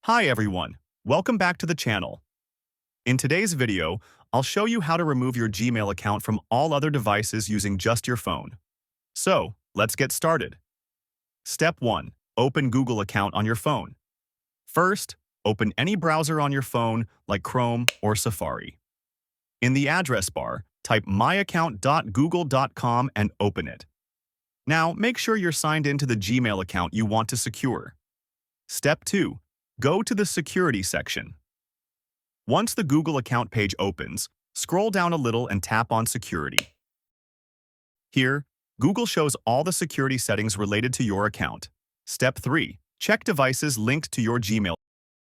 Hi everyone, welcome back to the channel. In today's video, I'll show you how to remove your Gmail account from all other devices using just your phone. So, let's get started. Step 1. Open Google account on your phone. First, open any browser on your phone like Chrome or Safari. In the address bar, type myaccount.google.com and open it. Now, make sure you're signed into the Gmail account you want to secure. Step 2. Go to the Security section. Once the Google account page opens, scroll down a little and tap on Security. Here, Google shows all the security settings related to your account. Step 3. Check devices linked to your Gmail.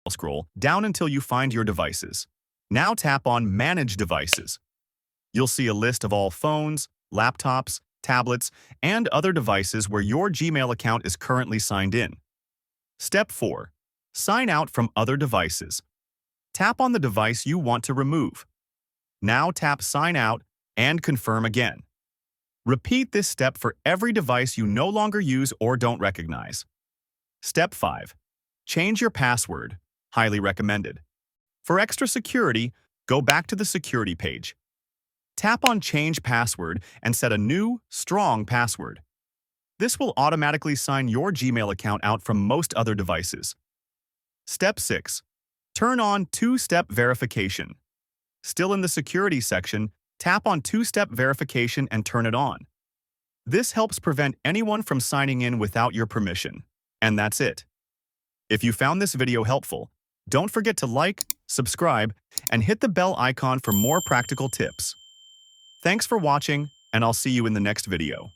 Scroll down until you find your devices. Now tap on Manage Devices. You'll see a list of all phones, laptops, tablets, and other devices where your Gmail account is currently signed in. Step 4. Sign out from other devices. Tap on the device you want to remove. Now tap Sign Out and confirm again. Repeat this step for every device you no longer use or don't recognize. Step 5. Change your password. Highly recommended. For extra security, go back to the security page. Tap on Change Password and set a new, strong password. This will automatically sign your Gmail account out from most other devices. Step 6. Turn on two-step verification. Still in the security section, tap on two-step verification and turn it on. This helps prevent anyone from signing in without your permission. And that's it. If you found this video helpful, don't forget to like, subscribe, and hit the bell icon for more practical tips. Thanks for watching, and I'll see you in the next video.